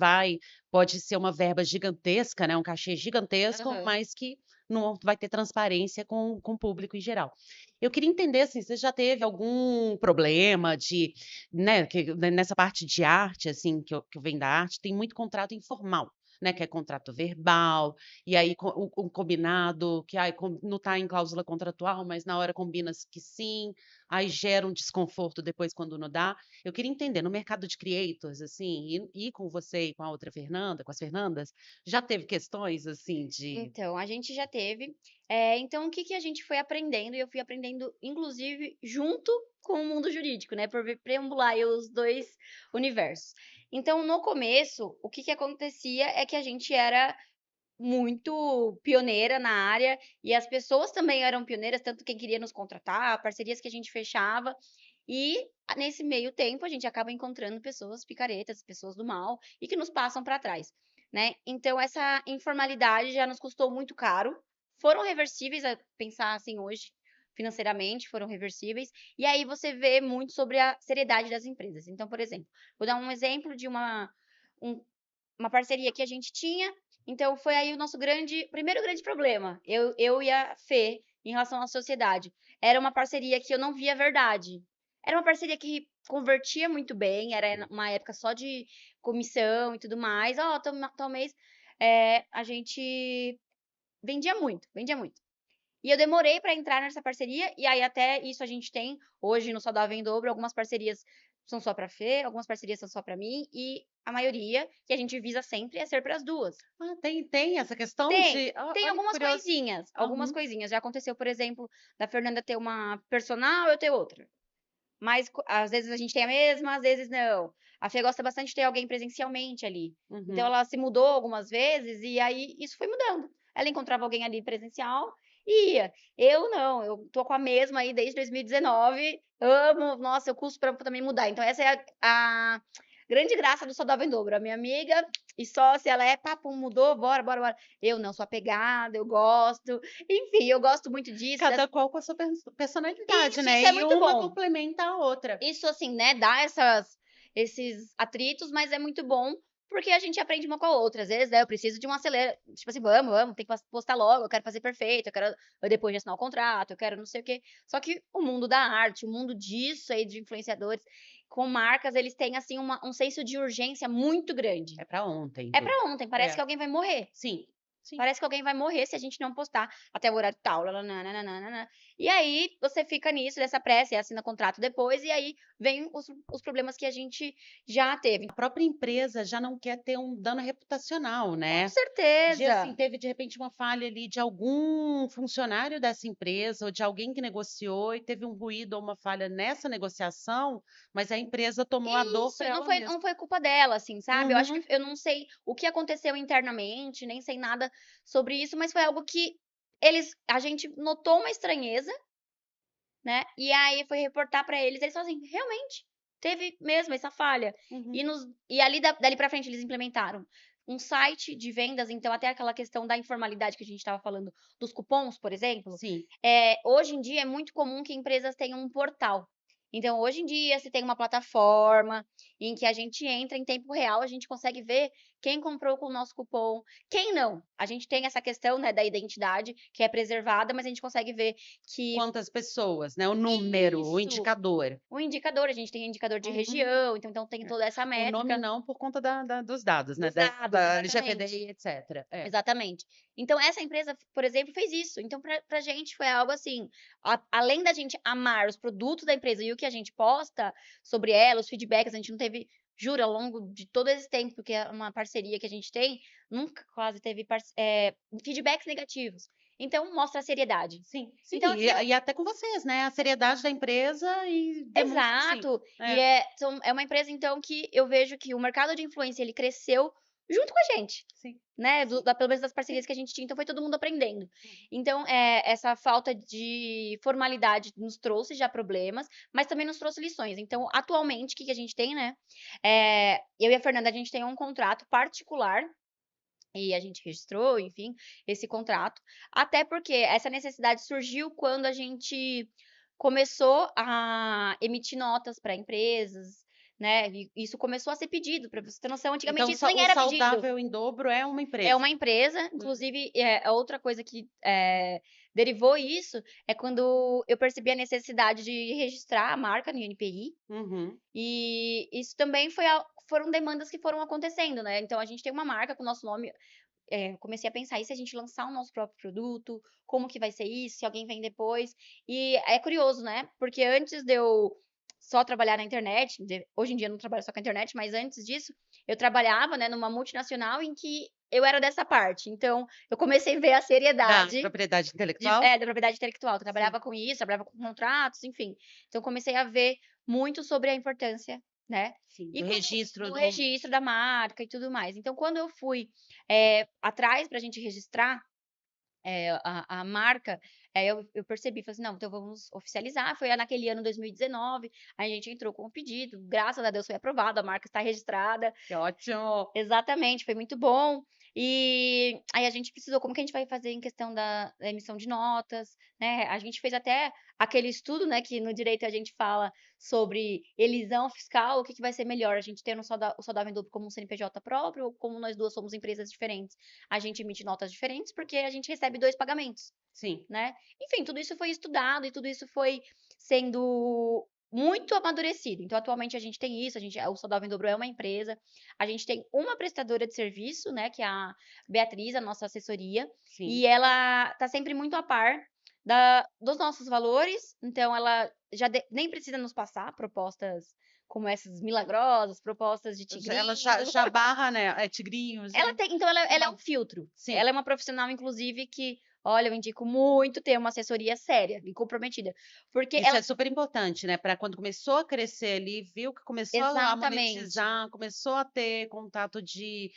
pode ser uma verba gigantesca, né, um cachê gigantesco, Aham. mas que não vai ter transparência com o público em geral. Eu queria entender, assim, você já teve algum problema né, nessa parte de arte, assim, que eu venho da arte, tem muito contrato informal, né, que é contrato verbal, e aí o combinado, que ai, não está em cláusula contratual, mas na hora combina-se que sim, aí gera um desconforto depois quando não dá. Eu queria entender, no mercado de creators, assim, e com você e com a outra Fernanda, com as Fernandas, já teve questões, assim, de Então, a gente já teve. Então o que que a gente foi aprendendo, e eu fui aprendendo inclusive junto com o mundo jurídico, né, por preambular aí os 2 universos. Então no começo, o que que acontecia é que a gente era muito pioneira na área, e as pessoas também eram pioneiras, tanto quem queria nos contratar, parcerias que a gente fechava, e nesse meio tempo a gente acaba encontrando pessoas picaretas, pessoas do mal, e que nos passam para trás, né. Então essa informalidade já nos custou muito caro, foram reversíveis, a pensar assim hoje, financeiramente, foram reversíveis, e aí você vê muito sobre a seriedade das empresas. Então, por exemplo, vou dar um exemplo de um uma parceria que a gente tinha, então foi aí o nosso primeiro grande problema, eu e a Fê, em relação à sociedade. Era uma parceria que eu não via verdade. Era uma parceria que convertia muito bem, era uma época só de comissão e tudo mais. "Ó, tal mês, a gente vendia muito, vendia muito". E eu demorei para entrar nessa parceria, e aí até isso a gente tem, hoje no Saudável em Dobro, algumas parcerias são só pra Fê, algumas parcerias são só pra mim, e a maioria, que a gente visa sempre, é ser para as 2. tem essa questão Tem, de tem olha que algumas curioso. coisinhas, algumas Aham. coisinhas. Já aconteceu, por exemplo, da Fernanda ter uma personal, eu ter outra. Mas às vezes a gente tem a mesma, às vezes não. A Fê gosta bastante de ter alguém presencialmente ali. Então Uhum. ela se mudou algumas vezes e aí isso foi mudando. Ela encontrava alguém ali presencial e ia. Eu não, eu tô com a mesma aí desde 2019. Amo, nossa, eu custo pra também mudar. Então essa é a grande graça do Saudável em Dobro. A minha amiga e sócia, ela é, papo, mudou, bora, bora, bora. Eu não, sou apegada, eu gosto. Enfim, eu gosto muito disso. Cada qual com a sua personalidade, Isso né, é e muito uma bom. complementa a outra. Isso, assim, né, dá esses atritos, mas é muito bom, porque a gente aprende uma com a outra. Às vezes, né, eu preciso de um acelera tipo assim, vamos, tem que postar logo, eu quero fazer perfeito, eu quero depois de assinar o contrato, eu quero não sei o quê. Só que o mundo da arte, o mundo disso aí de influenciadores com marcas, eles têm, assim, um senso de urgência muito grande. É pra ontem É tudo. pra ontem, parece É, que alguém vai morrer. sim, sim. Parece que alguém vai morrer se a gente não postar até o horário tal, nã-nã-nã-nã-nã-nã. E aí, você fica nisso, dessa pressa, e assina contrato depois, e aí vem os problemas que a gente já teve. A própria empresa já não quer ter um dano reputacional, Com né? De assim, certeza. teve de repente uma falha ali de algum funcionário dessa empresa ou de alguém que negociou e teve um ruído ou uma falha nessa negociação, mas a empresa tomou a dor Isso, para não ela foi mesma. não foi culpa dela, assim, sabe. Eu acho que Uhum. eu não sei o que aconteceu internamente, nem sei nada sobre isso, mas foi algo que a gente notou uma estranheza, né, e aí foi reportar pra eles falaram assim: "Realmente, teve mesmo essa falha". Uhum. E ali dali pra frente eles implementaram um site de vendas, então até aquela questão da informalidade que a gente estava falando dos cupons, por exemplo, Sim. hoje em dia é muito comum que empresas tenham um portal. Então hoje em dia se tem uma plataforma em que a gente entra em tempo real, a gente consegue ver quem comprou com o nosso cupom, quem não. A gente tem essa questão, né, da identidade que é preservada, mas a gente consegue ver que Quantas pessoas, né? O número, o isso, indicador. o indicador, a gente tem indicador de Uhum. região, então tem É. toda essa O nome métrica não por conta dos dados, né? dos dados, Da LGPD exatamente. e etc. É. Exatamente. Então essa empresa, por exemplo, fez isso. Então pra gente foi algo assim, além da gente amar os produtos da empresa e o que a gente posta sobre ela, os feedbacks, a gente não teve, juro, ao longo de todo esse tempo, porque é uma parceria que a gente tem, nunca quase teve feedbacks negativos. Então mostra a seriedade. Sim, sim, Então assim, e até com vocês, né, a seriedade da empresa e demonstra sim. exato. E É, é uma empresa então que eu vejo que o mercado de influência ele cresceu junto com a gente. sim, Né, sim, pelo menos das sim. parcerias que a gente tinha, então foi todo mundo aprendendo. Uhum. Então, essa falta de formalidade nos trouxe já problemas, mas também nos trouxe lições. Então, atualmente, o que que a gente tem, né, eu e a Fernanda, a gente tem um contrato particular, e a gente registrou, enfim, esse contrato, até porque essa necessidade surgiu quando a gente começou a emitir notas para empresas, né, e isso começou a ser pedido, para você ter noção, Então antigamente isso nem o era pedido. saudável em dobro é uma É empresa. uma empresa, Uhum, inclusive, a outra coisa que, derivou isso, é quando eu percebi a necessidade de registrar a marca no INPI, uhum. e isso também foram demandas que foram acontecendo, né. Então a gente tem uma marca com o nosso nome, comecei a pensar: "E se a gente lançar o nosso próprio produto? Como que vai ser isso? Se alguém vem depois?". E é curioso, né, porque antes de eu só trabalhar na internet, hoje em dia eu não trabalho só com a internet, mas antes disso, eu trabalhava, né, numa multinacional em que eu era dessa parte. Então, eu comecei a ver a Da seriedade propriedade intelectual? da propriedade intelectual, que eu Sim, trabalhava com isso, trabalhava com contratos, enfim. Então comecei a ver muito sobre a importância, né, sim, e do quando registro do do registro da marca e tudo mais. Então quando eu fui, atrás pra gente registrar, a marca, eu percebi, falei assim: "Não, então vamos oficializar". Foi naquele ano 2019, a gente entrou com o pedido, graças a Deus foi aprovado, a marca está registrada. que ótimo. Exatamente, foi muito bom. E aí a gente precisou, como que a gente vai fazer em questão da emissão de notas, né, a gente fez até aquele estudo, né, que no direito a gente fala sobre elisão fiscal, o que que vai ser melhor, a gente tendo o saudável em dobro como um CNPJ próprio ou como nós 2 somos empresas diferentes, a gente emite notas diferentes, porque a gente recebe 2 pagamentos, Sim, né. Enfim, tudo isso foi estudado e tudo isso foi sendo muito amadurecido. Então, atualmente a gente tem isso, o Saudável em Dobro é uma empresa, a gente tem uma prestadora de serviço, né, que é a Beatriz, a nossa assessoria, sim. e ela tá sempre muito a par dos nossos valores, então ela nem precisa nos passar propostas como essas milagrosas, propostas de Ela tigrinho. já barra, né, tigrinhos, Ela é. tem, então ela é um Uhum. filtro. Sim. Ela é uma profissional, inclusive, que, olha, eu indico muito ter uma assessoria séria e comprometida, porque Isso ela é super importante, né, para quando começou a crescer ali, viu que começou a exatamente. monetizar, começou a ter contato de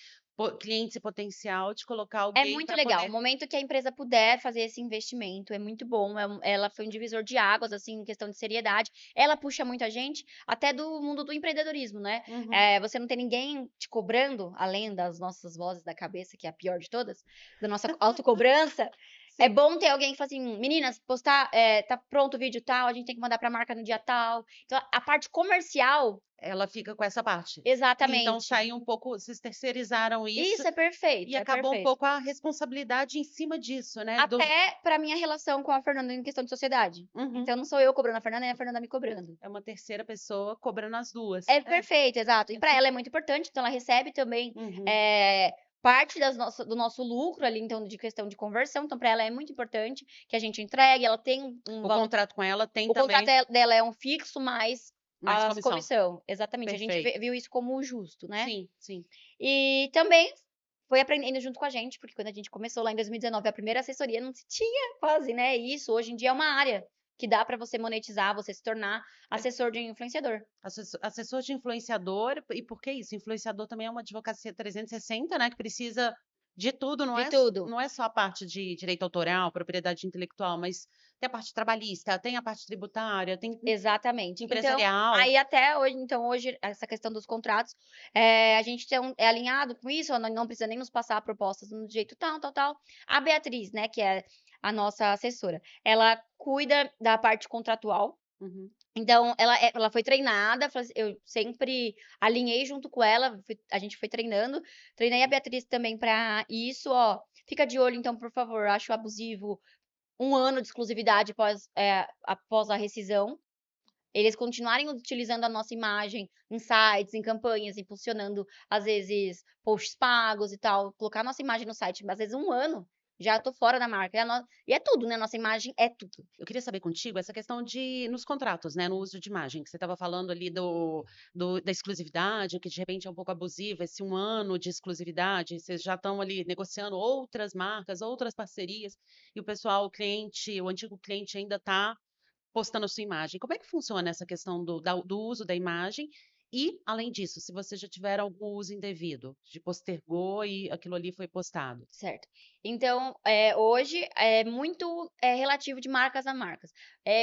clientes e potencial, de colocar É alguém muito para legal, o poder momento que a empresa puder fazer esse investimento é muito bom, ela foi um divisor de águas, assim, em questão de seriedade. Ela puxa muita gente, até do mundo do empreendedorismo, né. uhum. Você não tem ninguém te cobrando, além das nossas vozes da cabeça, que é a pior de todas, da nossa autocobrança, É bom ter alguém que fala assim: "Meninas, postar, tá pronto o vídeo tal, a gente tem que mandar pra marca no dia tal". Então a parte comercial Ela fica com essa parte. E então exatamente. saiu um pouco vocês terceirizaram isso Isso, e é acabou um perfeito. pouco a responsabilidade em cima disso, né, do Até pra minha relação com a Fernanda em questão de sociedade. uhum. Então não sou eu cobrando a Fernanda, nem a Fernanda me cobrando. É uma terceira pessoa cobrando as 2. É É, perfeito, exato. E é pra su ela é muito importante, então ela recebe também, uhum. eh, parte do nosso lucro ali, então de questão de conversão, então pra ela é muito importante que a gente entregue, ela tem um O va contrato com ela tem o contrato também dela é um fixo mais mais as comissão. comissão. Exatamente, a gente Perfeito. viu isso como justo, né. Sim, sim. E também foi aprendendo junto com a gente, porque quando a gente começou lá em 2019, a primeira assessoria não se tinha quase, né, isso. Hoje em dia é uma área que dá pra você monetizar, você se tornar É assessor de influenciador. assessor de influenciador, e por que isso? Influenciador também é uma advocacia 360, né, que precisa de tudo, De tudo. não é só a parte de direito autoral, propriedade intelectual, mas tem a parte trabalhista, tem a parte tributária, tem Exatamente. Então, empresarial. aí até hoje então hoje essa questão dos contratos, a gente é alinhado com isso, não precisa nem nos passar propostas no jeito tal, tal, tal. A Beatriz, né, que é a nossa assessora, ela cuida da parte contratual, Uhum. então ela foi treinada, eu sempre alinhei junto com ela, a gente foi treinando, treinei a Beatriz também para isso: "Ó, fica de olho então, por favor, acho abusivo 1 ano de exclusividade após a rescisão, eles continuarem utilizando a nossa imagem em sites, em campanhas, impulsionando, às vezes, posts pagos e tal, colocar nossa imagem no site, às vezes 1 ano, já tô fora da marca, e é tudo, né, nossa imagem é tudo. Eu queria saber contigo essa questão de nos contratos, né, no uso de imagem, que você estava falando ali da exclusividade, que de repente é um pouco abusivo, esse 1 ano de exclusividade, vocês já estão ali negociando outras marcas, outras parcerias, e o pessoal, o antigo cliente ainda está postando a sua imagem. Como é que funciona essa questão do uso da imagem? E, além disso, se você já tiver algum uso indevido, de postergou e aquilo ali foi postado. Certo. Então, hoje é muito, relativo de marcas a marcas.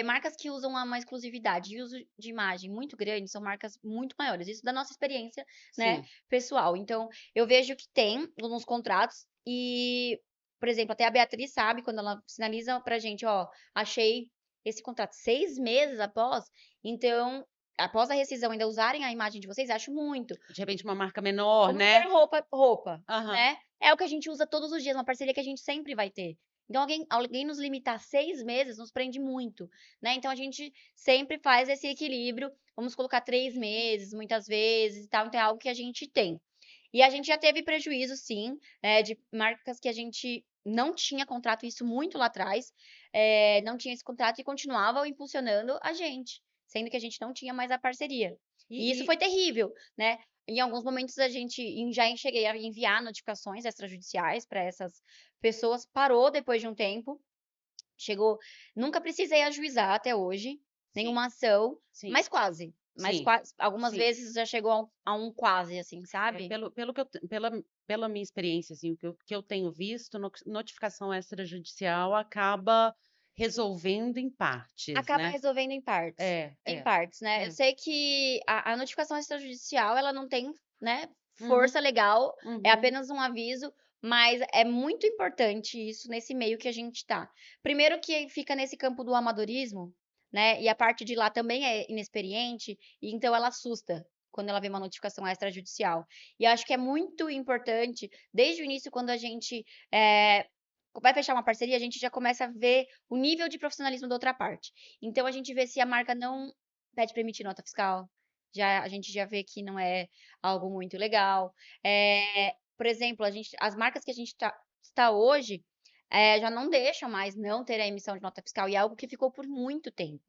Marcas que usam uma exclusividade e uso de imagem muito grande são marcas muito maiores, isso da nossa experiência, né, Sim. pessoal. Então, eu vejo que tem nos contratos e, por exemplo, até a Beatriz sabe quando ela sinaliza pra gente: "Ó, achei esse contrato 6 meses após, então, após a rescisão ainda usarem a imagem de vocês, acho muito". De repente, uma marca menor, Como ter né? roupa, Aham. né, é o que a gente usa todos os dias, uma parceria que a gente sempre vai ter. Então alguém nos limitar 6 meses nos prende muito, né, então a gente sempre faz esse equilíbrio, vamos colocar 3 meses, muitas vezes e tal, então é algo que a gente tem. E a gente já teve prejuízo sim, de marcas que a gente não tinha contrato, isso muito lá atrás, não tinha esse contrato e continuavam impulsionando a gente, sendo que a gente não tinha mais a parceria. E isso E, foi terrível, né. Em alguns momentos a gente já cheguei a enviar notificações extrajudiciais para essas pessoas, parou depois de um tempo, chegou nunca precisei ajuizar até hoje, sim, nenhuma ação, sim, mas sim, quase algumas sim. vezes já chegou a um quase, assim, É, sabe. pelo que eu te pela minha experiência, assim, o que eu tenho visto, notificação extrajudicial acaba resolvendo em partes, Acaba né. resolvendo É, em é, partes, né. Eu é. sei que a notificação extrajudicial ela não tem, né, Uhum, força legal, é uhum. apenas um aviso, mas é muito importante isso nesse meio que a gente tá. Primeiro que fica nesse campo do amadorismo, né, e a parte de lá também é inexperiente, e então ela assusta quando ela vê uma notificação extrajudicial. E acho que é muito importante, desde o início, quando a gente, vai fechar uma parceria, a gente já começa a ver o nível de profissionalismo da outra parte. Então a gente vê se a marca não pede para emitir nota fiscal, a gente já vê que não é algo muito legal. Por exemplo, as marcas que a gente está hoje, já não deixam mais não ter a emissão de nota fiscal, e é algo que ficou por muito tempo,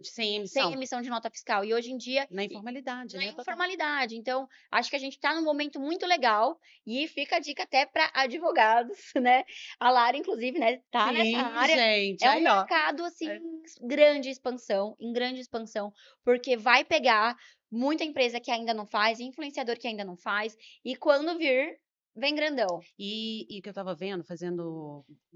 Sem sem emissão, emissão de nota fiscal. E hoje em dia na informalidade, na né, total. informalidade. Então, acho que a gente está num momento muito legal, e fica a dica até para advogados, né. A Lara inclusive, né, tá nessa Sim, área. gente, É um aí ó, mercado, assim, é. em grande expansão, porque vai pegar muita empresa que ainda não faz, influenciador que ainda não faz, e quando vir, vem grandão. E que eu estava vendo,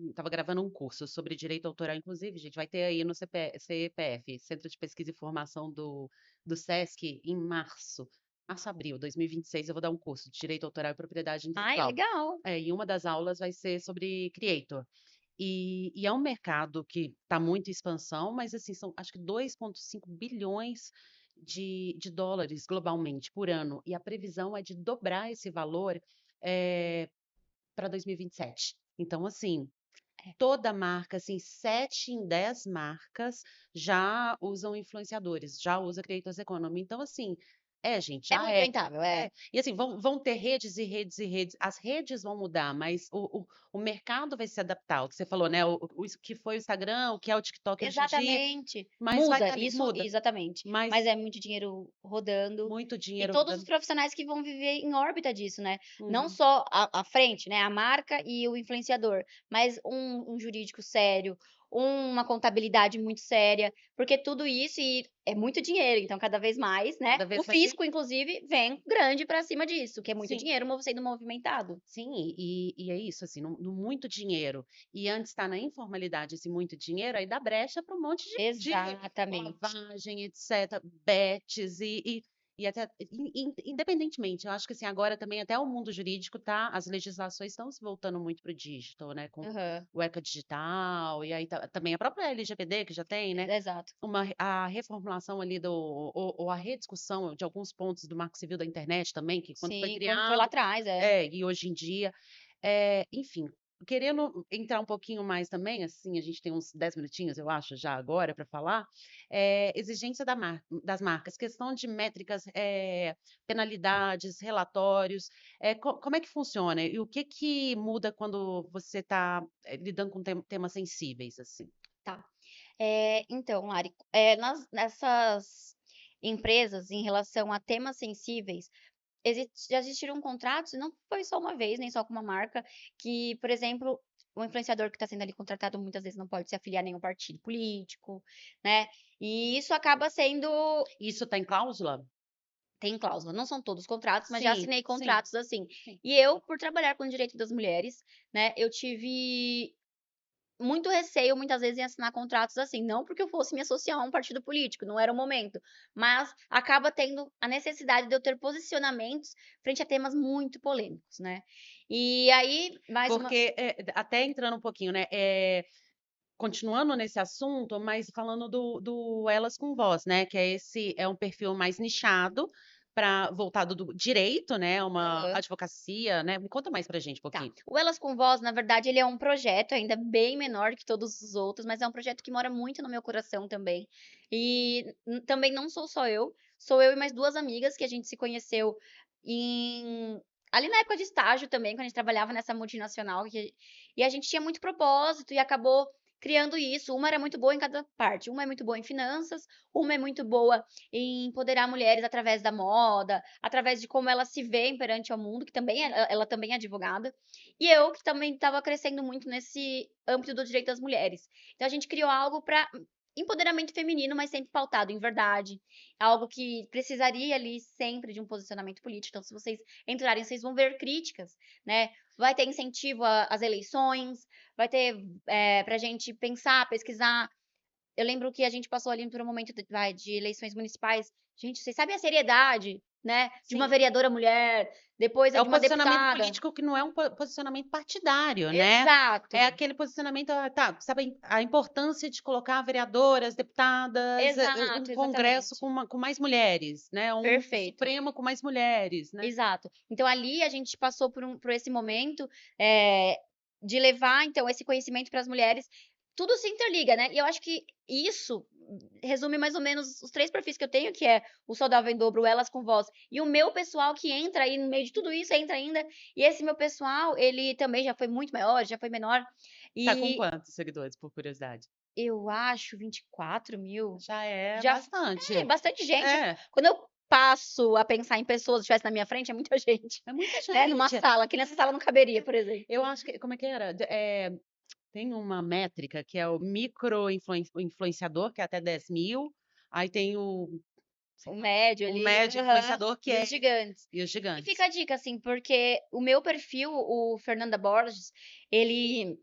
estava gravando um curso sobre direito autoral, inclusive, gente, vai ter aí no CPF, Centro de Pesquisa e Formação do Sesc, em abril, 2026, eu vou dar um curso de direito autoral e propriedade Ai, intelectual. legal. É, e uma das aulas vai ser sobre Creator. E é um mercado que está muito em expansão, mas assim, são acho que 2,5 bilhões de dólares globalmente por ano. E a previsão é de dobrar esse valor para 2027. Então, assim, É. toda marca, assim, 7 em 10 marcas já usam influenciadores, já usa Creators Economy. Então, assim, gente, É já muito rentável, é. E assim, vão ter redes e redes e redes. As redes vão mudar, mas o mercado vai se adaptar. O que você falou, né? O que foi o Instagram, o que é o TikTok hoje em dia, Exatamente. mas vai Muda, estar ali, isso muda. exatamente. Mas Mas é muito dinheiro rodando. muito E dinheiro todos os rodando. profissionais que vão viver em órbita disso, né? Não Uhum. só a frente, né? A marca e o influenciador, mas um jurídico sério, uma contabilidade muito séria, porque tudo isso é muito dinheiro, então cada vez mais, né? Cada O vez mais fisco, inclusive, vem grande para cima disso, que é muito sim. dinheiro sendo movimentado. Sim, e é isso, assim, no muito dinheiro, e antes está na informalidade esse muito dinheiro, aí dá brecha para um monte de Exatamente. lavagem, etc, bets e até independentemente, eu acho que, assim, agora também até o mundo jurídico as legislações estão se voltando muito para o digital, né, com Aham, o Eca Digital, e aí também a própria LGPD que já tem, né, exato. a reformulação ali ou a rediscussão de alguns pontos do Marco Civil da internet também, que quando foi Sim, como foi lá criado atrás, é. e hoje em dia, enfim, querendo entrar um pouquinho mais também, assim, a gente tem uns 10 minutinhos, eu acho, já agora para falar, exigência das marcas, questão de métricas, penalidades, relatórios, como é que funciona? E o que que muda quando você está lidando com temas sensíveis, assim? Tá. Então, Lari, nessas empresas, em relação a temas sensíveis, já existiram contratos, e não foi só uma vez, nem só com uma marca, que, por exemplo, o influenciador que está sendo ali contratado muitas vezes não pode se afiliar a nenhum partido político, né? E isso acaba sendo. Isso está em cláusula? Tem cláusula, não são todos os contratos, mas já Sim, assinei sim, contratos assim. sim. E eu, por trabalhar com o direito das mulheres, né, eu tive muito receio, muitas vezes, em assinar contratos assim, não porque eu fosse me associar a um partido político, não era o momento, mas acaba tendo a necessidade de eu ter posicionamentos frente a temas muito polêmicos, né. E aí, mais uma Porque, até entrando um pouquinho, né, continuando nesse assunto, mas falando do Elas com Voz, né, que é um perfil mais nichado voltado do direito, né, uma aham. advocacia, né. Me conta mais pra gente um Tá. pouquinho. O Elas com Voz, na verdade, ele é um projeto ainda bem menor que todos os outros, mas é um projeto que mora muito no meu coração também. E também não sou só eu, sou eu e mais 2 amigas que a gente se conheceu em ali na época de estágio também, quando a gente trabalhava nessa multinacional, e a gente tinha muito propósito e acabou criando isso. Uma era muito boa em cada parte, uma é muito boa em finanças, uma é muito boa em empoderar mulheres através da moda, através de como elas se veem perante ao mundo, que também ela também é advogada, e eu que também estava crescendo muito nesse âmbito do direito das mulheres. Então a gente criou algo para empoderamento feminino, mas sempre pautado em verdade, algo que precisaria ali sempre de um posicionamento político. Então, se vocês entrarem, vocês vão ver críticas, né? Vai ter incentivo às eleições, vai ter para a gente pensar, pesquisar. Eu lembro que a gente passou ali por um momento de eleições municipais. Gente, vocês sabem a seriedade, né, de uma Sim. vereadora mulher, depois a É o de uma posicionamento deputada. político que não é um posicionamento partidário, né. Exato, É aquele posicionamento, tá, sabe a importância de colocar vereadoras, deputadas, um exato, congresso exatamente. com mais mulheres, né, um Perfeito, Supremo com mais mulheres, né. exato. Então ali a gente passou por esse momento, eh, de levar então esse conhecimento para as mulheres. Tudo se interliga, né, e eu acho que isso resume mais ou menos os 3 perfis que eu tenho, que é o Saudável em Dobro, o Elas com Voz, e o meu pessoal que entra aí no meio de tudo isso, entra ainda, e esse meu pessoal, ele também já foi muito maior, já foi menor, Tá com e quantos seguidores, por curiosidade? eu acho 24.000, Já é já bastante. bastante gente. É, Quando eu passo a pensar em pessoas que estivesse na minha frente, é muita gente, é muita né, numa gente. sala, que nessa sala não caberia, por exemplo. Eu acho que como é que era? Tem uma métrica que é o influenciador, que é até 10.000, aí tem sei O lá, médio o ali, médio aham, influenciador que e é os gigantes. e os E fica gigantes. a dica, assim, porque o meu perfil, o Fernanda Borges, ele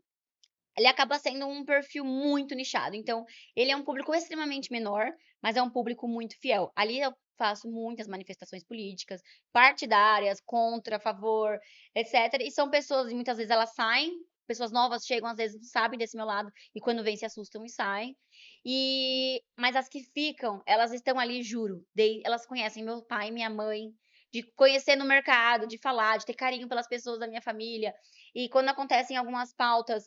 ele acaba sendo um perfil muito nichado, então, ele é um público extremamente menor, mas é um público muito fiel. Ali eu faço muitas manifestações políticas, partidárias, contra, a favor, etcétera, e são pessoas e muitas vezes elas saem pessoas novas chegam, às vezes, não sabem desse meu lado, e quando vêm se assustam e saem. Mas as que ficam, elas estão ali, juro, elas conhecem meu pai, minha mãe, de conhecer no mercado, de falar, de ter carinho pelas pessoas da minha família. E quando acontecem algumas pautas,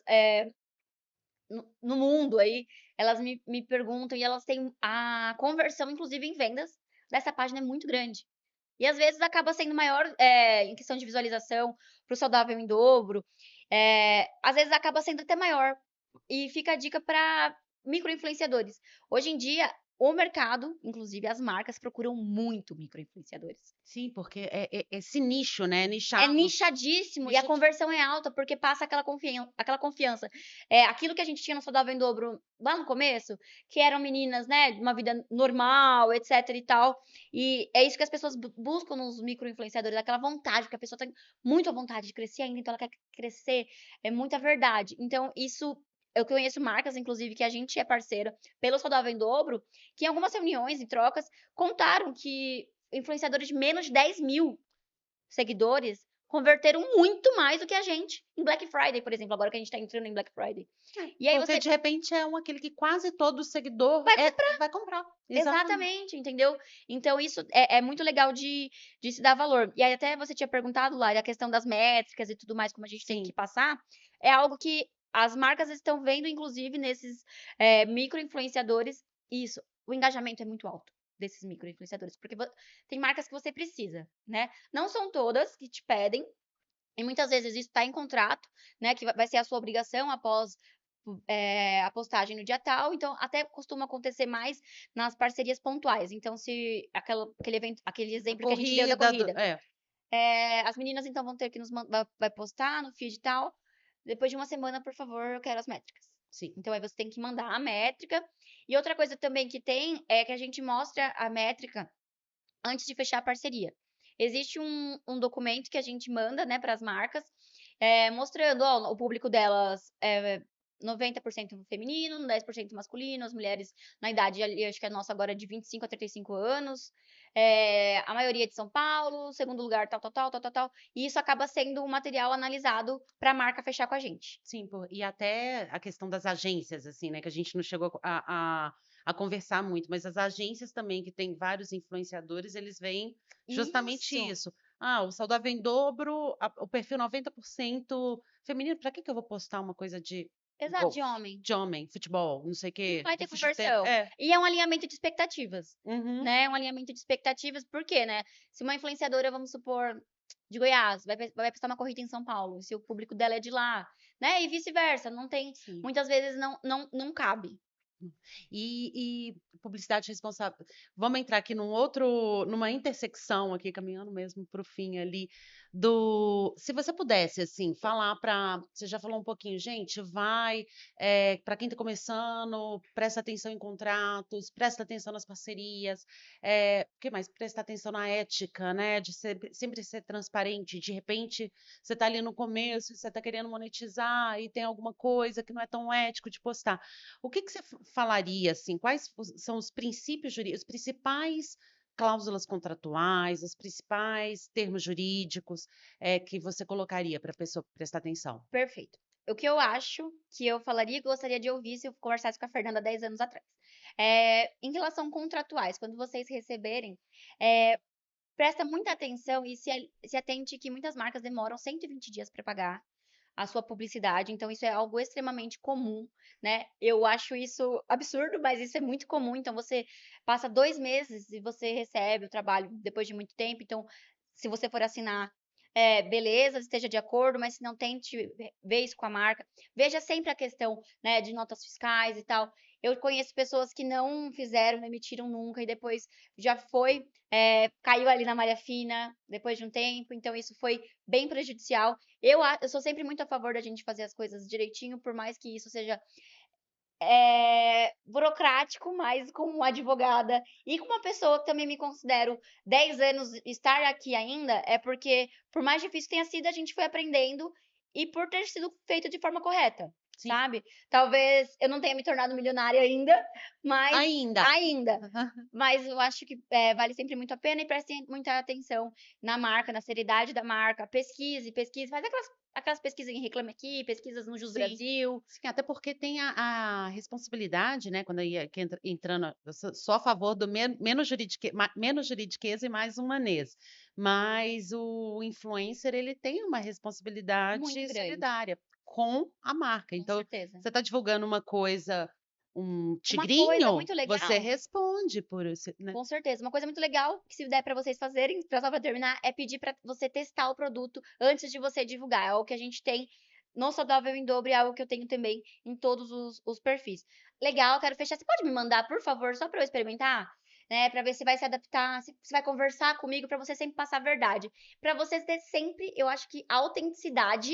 no mundo aí, elas me perguntam e elas têm a conversão, inclusive em vendas, dessa página é muito grande. E às vezes acaba sendo maior, em questão de visualização, para o Saudável em Dobro, às vezes acaba sendo até maior. E fica a dica para micro-influenciadores. Hoje em dia, o mercado, inclusive as marcas, procuram muito micro-influenciadores. Sim, porque é esse nicho, né, É nichado. nichadíssimo e a Nichadi conversão é alta, porque passa aquela confiança. Aquilo que a gente tinha no Saudável em Dobro lá no começo, que eram meninas, né, de uma vida normal, etc e tal, e é isso que as pessoas buscam nos micro-influenciadores, aquela vontade, porque a pessoa tem muita vontade de crescer ainda, então ela quer crescer, é muita verdade. Então isso eu conheço marcas, inclusive, que a gente é parceira pelo Saudável em Dobro, que em algumas reuniões e trocas contaram que influenciadores de menos de 10.000 seguidores converteram muito mais do que a gente em Black Friday, por exemplo, agora que a gente tá entrando em Black Friday. E aí porque você de repente é aquele que quase todo seguidor vai vai comprar. Exatamente. exatamente, entendeu? Então isso é muito legal de se dar valor. E aí até você tinha perguntado, lá a questão das métricas e tudo mais, como a gente tem que Sim. passar, é algo que as marcas estão vendo, inclusive, nesses, micro-influenciadores, isso, o engajamento é muito alto desses micro-influenciadores, porque tem marcas que você precisa, né? Não são todas que te pedem, e muitas vezes isso está em contrato, né, que vai ser a sua obrigação após, a postagem no dia tal, então até costuma acontecer mais nas parcerias pontuais. Então se aquele evento, aquele A exemplo que a gente deu da corrida do corrida, as meninas então vão ter que nos vai postar no feed e tal, depois de uma semana, por favor, eu quero as métricas. sim. Então aí você tem que mandar a métrica. E outra coisa também que tem, é que a gente mostra a métrica antes de fechar a parceria. Existe um documento que a gente manda, né, para as marcas, mostrando, ó, o público delas é 90% feminino, 10% masculino, as mulheres na idade ali, acho que a nossa agora é de 25 a 35 anos, a maioria é de São Paulo, segundo lugar tal, tal, tal, tal, tal, tal, e isso acaba sendo um material analisado para a marca fechar com a gente. Sim, e até a questão das agências, assim, né, que a gente não chegou a conversar muito, mas as agências também, que tem vários influenciadores, eles veem justamente Isso, isso. Ah, o Saudável em Dobro, o perfil 90% feminino, para que que eu vou postar uma coisa de exato, de golfe, homem. de homem, futebol, não sei o Não quê, vai de ter futebol, conversão. E é um alinhamento de expectativas, uhum, né, um alinhamento de expectativas, por quê, né, se uma influenciadora, vamos supor, de Goiás, vai postar uma corrida em São Paulo, se o público dela é de lá, né, e vice-versa, não tem, sim. muitas vezes não cabe. E publicidade responsável. Vamos entrar aqui numa intersecção aqui, caminhando mesmo para o fim ali, se você pudesse, assim, falar para, você já falou um pouquinho, gente, para quem está começando, presta atenção em contratos, presta atenção nas parcerias, o que mais? Presta atenção na ética, né, de sempre ser transparente, de repente, você está ali no começo, você está querendo monetizar e tem alguma coisa que não é tão ético de postar. O que que você falaria, assim, quais são os princípios jurídicos, as principais cláusulas contratuais, os principais termos jurídicos, que você colocaria para a pessoa prestar atenção? Perfeito. O que eu acho que eu falaria e gostaria de ouvir se eu conversasse com a Fernanda 10 anos atrás. Em relação contratuais, quando vocês receberem, presta muita atenção e se atente que muitas marcas demoram 120 dias para pagar a sua publicidade, então isso é algo extremamente comum, né. Eu acho isso absurdo, mas isso é muito comum, então você passa 2 meses e você recebe o trabalho depois de muito tempo, então, se você for assinar, beleza, esteja de acordo, mas se não, tente ver isso com a marca. Veja sempre a questão, né, de notas fiscais e tal. Eu conheço pessoas que não fizeram, não emitiram nunca e depois já foi, caiu ali na malha fina, depois de um tempo, então isso foi bem prejudicial. Eu sou sempre muito a favor da gente fazer as coisas direitinho, por mais que isso seja, burocrático, mas como advogada e como uma pessoa que também me considero 10 anos estar aqui ainda, é porque, por mais difícil que tenha sido, a gente foi aprendendo e por ter sido feito de forma correta. Sim, sabe. Talvez eu não tenha me tornado milionária ainda, mas ainda. ainda, mas eu acho que, vale sempre muito a pena e prestem muita atenção na marca, na seriedade da marca, pesquise, pesquise, faz aquelas pesquisas em Reclame Aqui, pesquisas no Jus Sim. Brasil. Sim, até porque tem a responsabilidade, né, quando aí que entrando eu sou a favor do menos juridiqueza e mais humanês, mas o influencer ele tem uma Muito responsabilidade grande, solidária com a marca, com então certeza. você está divulgando uma coisa, um Uma coisa tigrinho, muito você legal responde por esse, né. com certeza. Uma coisa muito legal que se der pra vocês fazerem, só pra terminar, é pedir pra você testar o produto antes de você divulgar. É algo que a gente tem no Saudável em Dobro, é algo que eu tenho também em todos os perfis. Legal, quero fechar. Você pode me mandar, por favor, só pra eu experimentar? Né, pra ver se vai se adaptar, se vai conversar comigo, pra você sempre passar a verdade. Pra você ter sempre, eu acho que a autenticidade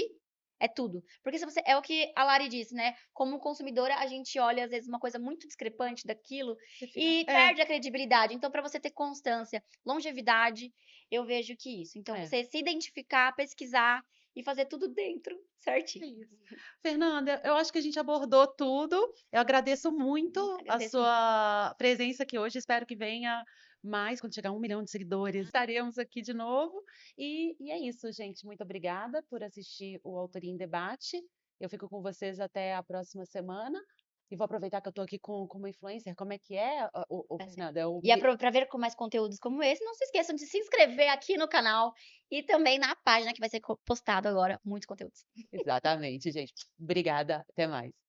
é tudo. Porque se você é o que a Lari disse, né, como consumidora, a gente olha, às vezes, uma coisa muito discrepante daquilo Você fica e perde a credibilidade. Então, para você ter constância, longevidade, eu vejo que isso. Então, é. você se identificar, pesquisar e fazer tudo dentro, É certinho. isso. Fernanda, eu acho que a gente abordou tudo. Eu agradeço muito a Agradeço muito. sua presença aqui hoje. Espero que venha mais quando chegar a 1 milhão de seguidores. Estaremos aqui de novo. E é isso, gente. Muito obrigada por assistir o Autoria em Debate. Eu fico com vocês até a próxima semana. E vou aproveitar que eu estou aqui com uma influencer. Como é que é, Tá certo. Fernanda? E pra ver com mais conteúdos como esse, não se esqueçam de se inscrever aqui no canal e também na página que vai ser postado agora muitos conteúdos. Exatamente, gente. Obrigada. Até mais.